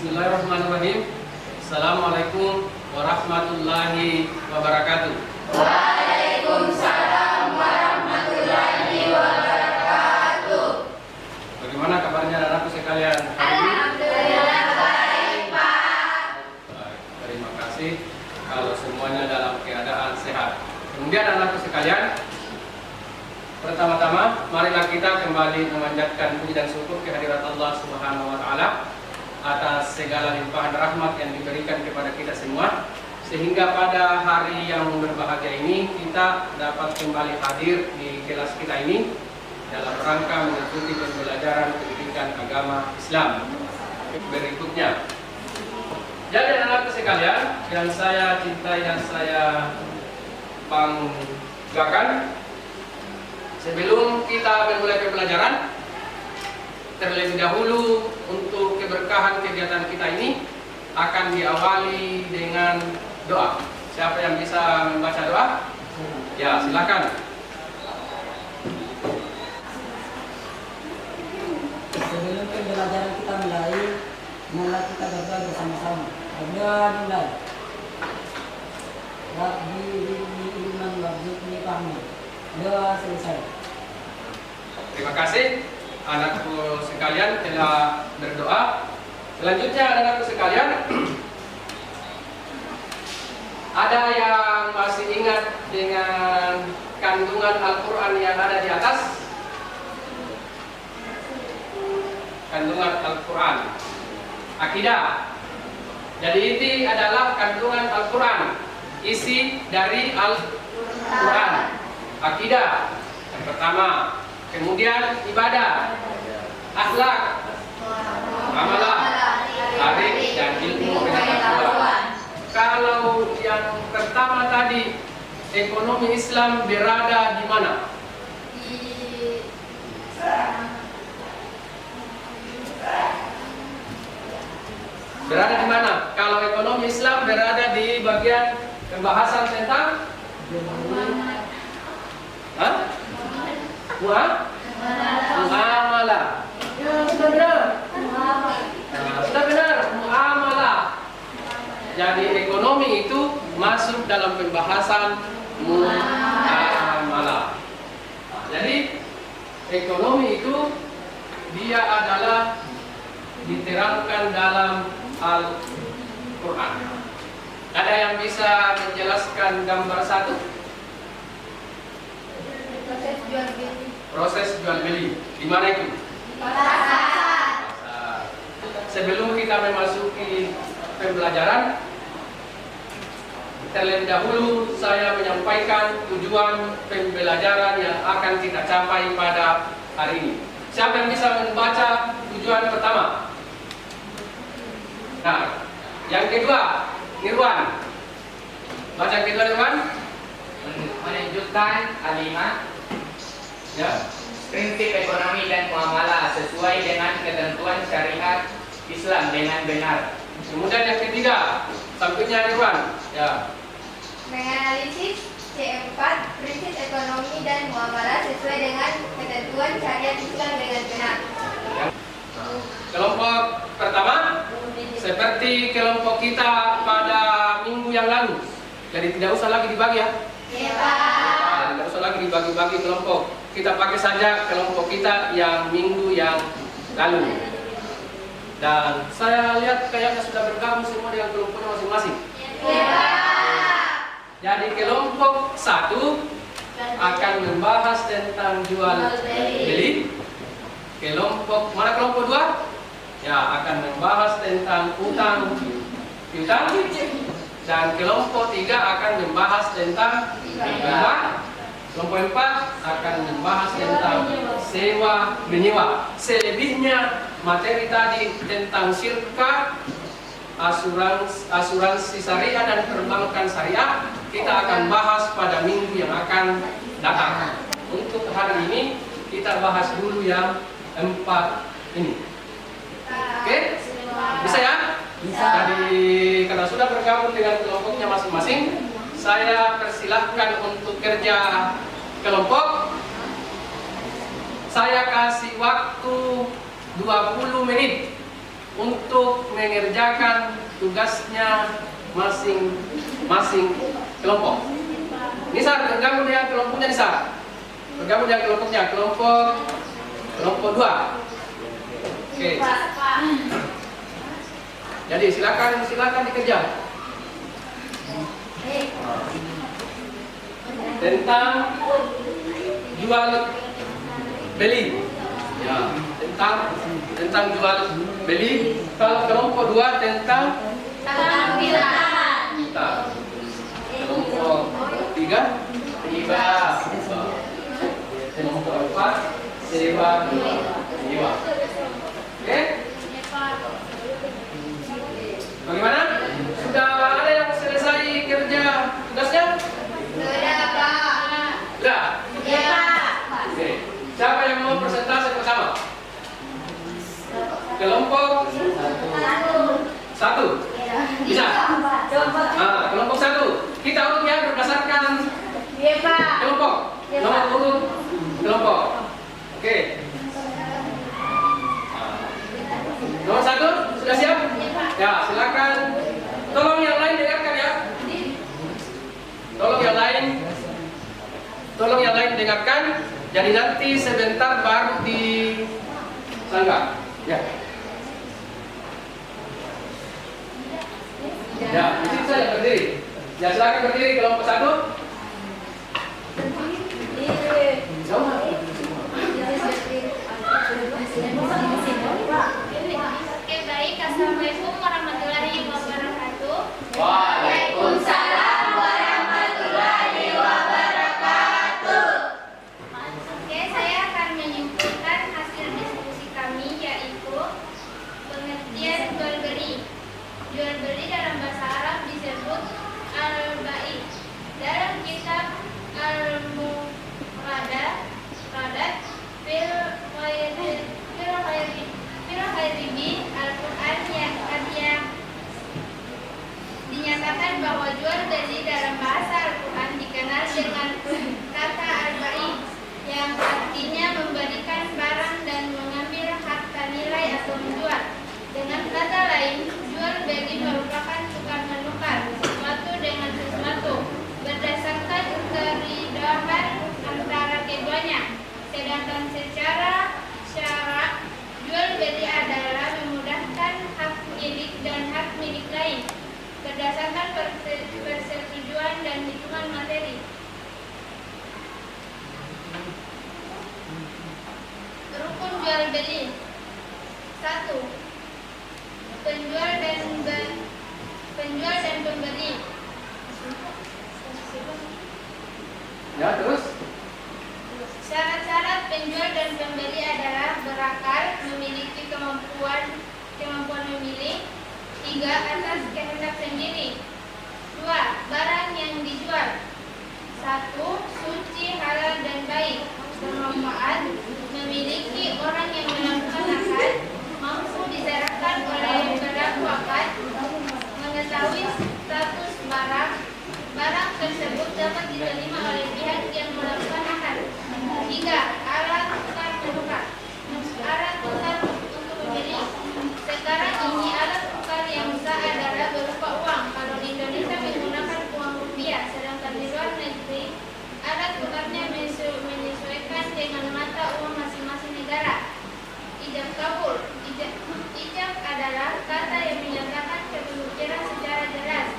Bismillahirrahmanirrahim. Assalamualaikum warahmatullahi wabarakatuh. Waalaikumsalam warahmatullahi wabarakatuh. Bagaimana kabarnya anak-anakku sekalian? Alhamdulillah baik, Pak. Baik, terima kasih kalau semuanya dalam keadaan sehat. Kemudian anak-anakku sekalian, pertama-tama marilah kita kembali memanjatkan puji dan syukur kehadirat Allah Subhanahu wa taala atas segala limpahan rahmat yang diberikan kepada kita semua, sehingga pada hari yang berbahagia ini kita dapat kembali hadir di kelas kita ini dalam rangka mengikuti pembelajaran pendidikan agama Islam berikutnya. Jadi anak-anakku sekalian yang saya cintai dan saya banggakan, sebelum kita memulai pembelajaran, terlebih dahulu untuk keberkahan kegiatan kita ini akan diawali dengan doa. Siapa yang bisa membaca doa? Ya, silakan. Sebelum pembelajaran kita mulai, marilah kita berdoa bersama-sama. Dimulai. Rabbi zidni ilman warzuqni fahma. Doa selesai. Terima kasih anakku sekalian telah berdoa. Selanjutnya anakku sekalian, ada yang masih ingat dengan kandungan Al-Quran yang ada di atas? Kandungan Al-Quran, akidah. Jadi ini adalah kandungan Al-Quran, isi dari Al-Quran, akidah yang pertama. Kemudian ibadah, akhlak, amalah, tarikh, dan ilmu pengetahuan. Kalau yang pertama tadi, ekonomi Islam berada di mana? Berada di mana? Kalau ekonomi Islam berada di bagian pembahasan tentang muamalah. Sudah benar. Sudah benar, muamalah. Jadi ekonomi itu masuk dalam pembahasan muamalah. Jadi ekonomi itu dia adalah diterangkan dalam Al-Quran. Ada yang bisa menjelaskan gambar satu? Proses jual beli. Di mana itu? Pasar. Sebelum kita memasuki pembelajaran, terlebih dahulu saya menyampaikan tujuan pembelajaran yang akan kita capai pada hari ini. Siapa yang bisa membaca tujuan pertama? Nah, yang kedua, Nirwan. Baca yang kedua, Nirwan. Menunjukkan kalimat Ya. prinsip ekonomi dan muamalah sesuai dengan ketentuan syariat Islam dengan benar. Kemudian yang ketiga, sampingnya Nirwan. Ya. Menganalisis C4 prinsip ekonomi dan muamalah sesuai dengan ketentuan syariat Islam dengan benar. Kelompok pertama, seperti kelompok kita pada minggu yang lalu. Jadi tidak usah lagi dibagi ya. Ya, Pak. Tidak usah lagi dibagi-bagi kelompok. Kita pakai saja kelompok kita yang minggu yang lalu. Dan saya lihat kayaknya sudah bergabung semua dengan kelompoknya masing-masing. Ya, Pak. Jadi kelompok satu akan membahas tentang jual beli. Kelompok mana kelompok dua? Ya, akan membahas tentang utang piutang. Dan kelompok tiga akan membahas tentang riba. Kelompok 4 akan membahas tentang sewa menyewa. Selebihnya materi tadi tentang syirka, asuransi syariah dan perbankan syariah kita akan bahas pada minggu yang akan datang. Untuk hari ini kita bahas dulu yang 4 ini. Oke? Bisa ya? Bisa. Jadi karena sudah bergabung dengan kelompoknya masing-masing, saya persilahkan untuk kerja kelompok. Saya kasih waktu 20 menit untuk mengerjakan tugasnya masing-masing kelompok. Misal tergabung dengan kelompoknya misal. Tergabung dengan kelompoknya kelompok 2. Oke. Jadi silakan dikerja. Tentang jual beli. Ya, tentang jual beli. Kalau kelompok 2 tentang Tampilan. kelompok 3 riba. Kelompok 4 sewa. Oke? Bagaimana? Sudah ada yang selesai kerja tugasnya? Sudah, Pak. Sudah? Ya, Pak. Oke. Siapa yang mau presentasi pertama? Kelompok 1. Bisa? Kelompok 1. Kita urutnya berdasarkan Ya, Pak. kelompok. Nomor urut kelompok. Oke. Nomor 1 sudah siap? Ya, silakan. Tolong yang lain dengarkan ya. Tolong yang lain dengarkan. Jadi nanti sebentar baru disanggah. Ya. Ya, di sini saja berdiri. Ya, silakan berdiri kelompok 1. Oke, baik. Assalamualaikum warahmatullahi wabarakatuh. Waalaikumsalam warahmatullahi wabarakatuh. Oke, saya akan menyimpulkan hasil diskusi kami, yaitu pengertian jual beli. Jual beli dalam bahasa Arab disebut al-bai'. Dalam kitab Al-Mufradat fil Khairibi Al-Quran yang dinyatakan bahwa jual beli dalam bahasa Al-Quran dikenal dengan kata al-bai', yang artinya memberikan barang dan mengambil harta nilai atau menjual. Dengan kata lain, jual beli merupakan tukar menukar sesuatu dengan sesuatu berdasarkan keridhaan antara keduanya. Sedangkan secara syarak, jual beli adalah memudahkan hak milik dan hak milik lain berdasarkan persetujuan dan hitungan materi. Rukun jual beli. 1. Penjual dan pembeli. Ya, terus. Syarat-syarat penjual dan pembeli adalah berakal, memiliki kemampuan memilih. 3. Atas kehendak sendiri. 2. Barang yang dijual. 1. Suci, halal dan baik, bermanfaat, memiliki orang yang melakukan akad, mampu diserahkan oleh pelaku akad, mengetahui status barang tersebut dapat diterima oleh pihak yang melakukan akad. 3. Alat tukar menukar. Alat tukar untuk pembeli. Sekarang ini alat tukar yang sah adalah berupa uang. Kalau di Indonesia menggunakan uang rupiah, sedangkan di luar negeri alat tukarnya menyesuaikan dengan mata uang masing-masing negara. Ijab kabul. Ijab adalah kata yang menyatakan kepemilikan secara jelas.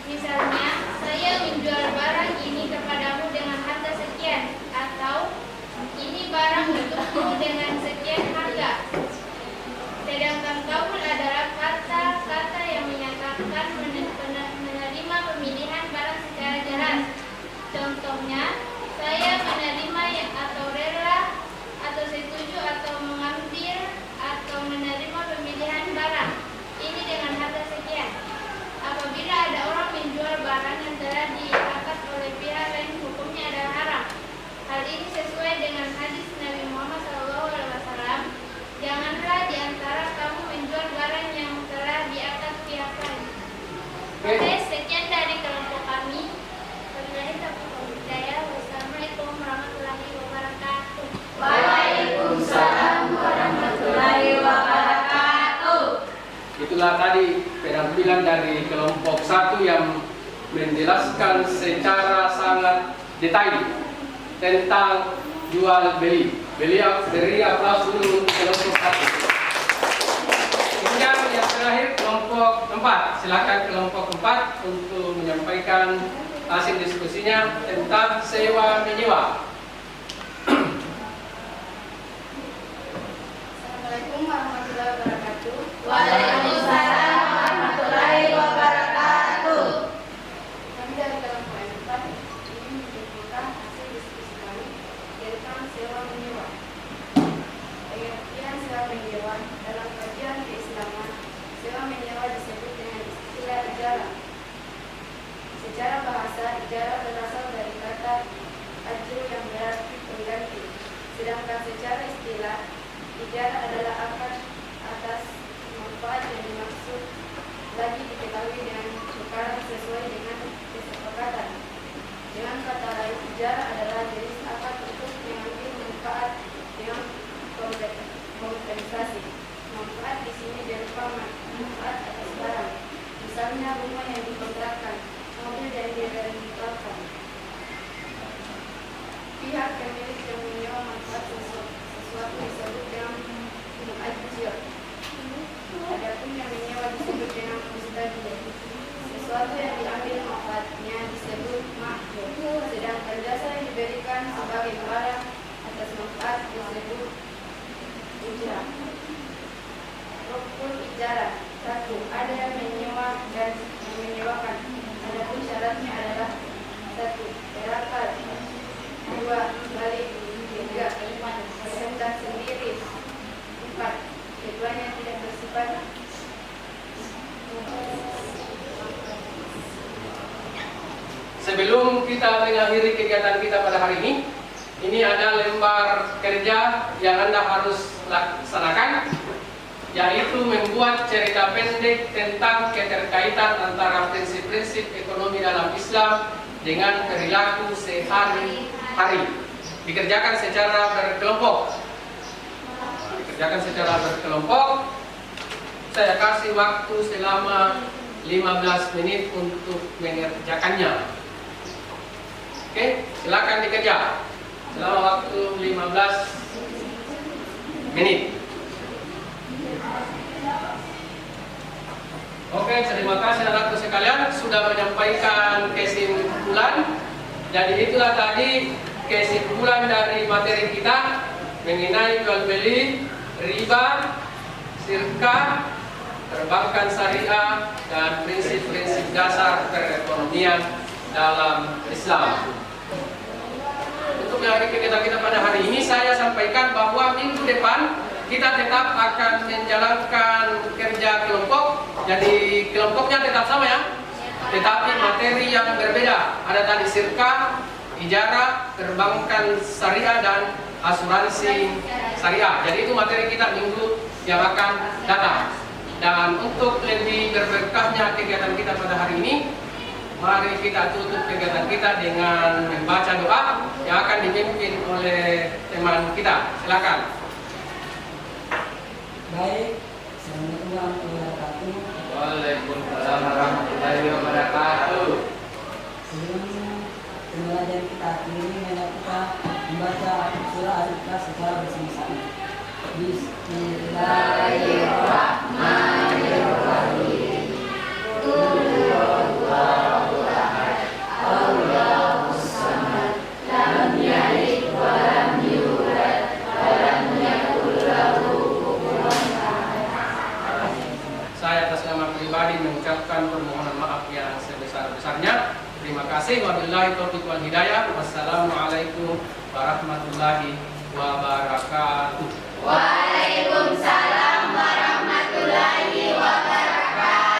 Misalnya, saya menjual barang ini kepadamu dengan harga sekian, atau ini barang untukmu dengan sekian harga. Sedangkan kabul adalah kata-kata yang menyatakan menerima pemilihan barang secara jelas. Contohnya, saya menerima atau rela atau setuju atau mengambil atau menerima pemilihan barang. Ini Itulah tadi penampilan dari kelompok 1 yang menjelaskan secara sangat detail tentang jual beli. Beri aplaus dulu kelompok 1. Kemudian yang terakhir kelompok 4. Silakan kelompok 4 untuk menyampaikan hasil diskusinya tentang sewa menyewa. Assalamualaikum warahmatullahi wabarakatuh. Waalaikumsalam warahmatullahi wabarakatuh. Kami dari kelompok 4 ingin menyampaikan hasil diskusi kami tentang sewa menyewa. Pengertian sewa menyewa dalam kajian keislaman, sewa menyewa disebut dengan istilah ijarah. Secara bahasa, ijarah berasal dari kata ajru yang berarti pengganti. Sedangkan secara istilah, ijarah adalah akad atas manfaat yang dimaksud lagi diketahui dengan tukaran sesuai dengan kesepakatan. Dengan kata lain, ijarah adalah jenis akad untuk mengambil manfaat dengan kompensasi. Manfaat di sini berupa manfaat atas barang, misalnya rumah yang dikontrakkan, mobil yang direntakan. Pihak pemilik yang menyewa manfaat sesuatu disebut dengan mu'ajir. Adapun yang menyewa disebut dengan mustajir. Sesuatu yang diambil manfaatnya disebut ma'jur. Sedangkan jasa yang diberikan sebagai barang atas manfaat disebut ujrah. Rukun ijarah. 1. Ada yang menyewa dan yang menyewakan. Adapun syaratnya adalah 1. Berakal. 2. Balik. 3. Kehendak sendiri. 4. Keduanya tidak bersifat. Sebelum kita mengakhiri kegiatan kita pada hari ini ada lembar kerja yang Anda harus laksanakan, yaitu membuat cerita pendek tentang keterkaitan antara prinsip-prinsip ekonomi dalam Islam dengan perilaku sehari-hari. Dikerjakan secara berkelompok. Saya kasih waktu selama 15 menit untuk mengerjakannya. Oke, silakan dikerja selama waktu 15 menit. Oke, terima kasih anak-anak sekalian sudah menyampaikan kesimpulan. Jadi itulah tadi kesimpulan dari materi kita mengenai jual beli, riba, sirka, perbankan syariah, dan prinsip-prinsip dasar perekonomian dalam Islam. Untuk mengakhiri kegiatan kita pada hari ini, saya sampaikan bahwa minggu depan kita tetap akan menjalankan kerja kelompok. Jadi kelompoknya tetap sama ya, tetapi materi yang berbeda. Ada tadi sirka, ijarah, perbankan syariah, dan asuransi syariah. Jadi itu materi kita minggu yang akan datang. Dan untuk lebih berberkahnya kegiatan kita pada hari ini, mari kita tutup kegiatan kita dengan membaca doa yang akan dipimpin oleh teman kita. Silakan. Baik, Assalamualaikum warahmatullahi wabarakatuh. Waalaikumsalam warahmatullahi wabarakatuh. Sebelum pembelajaran kita akhiri, mari kita membaca surah Al-Ikhlas secara bersama-sama. Bismillahirrahmanirrahim. Allahus samad, lam yalid wa lam yulad wa lam yakul lahu kufuwan ahad. Saya atas nama pribadi mengucapkan permohonan maaf yang sebesar-besarnya. Terima kasih. Wabillahi taufiq wal hidayah. Wassalamualaikum warahmatullahi wabarakatuh. Waalaikumsalam warahmatullahi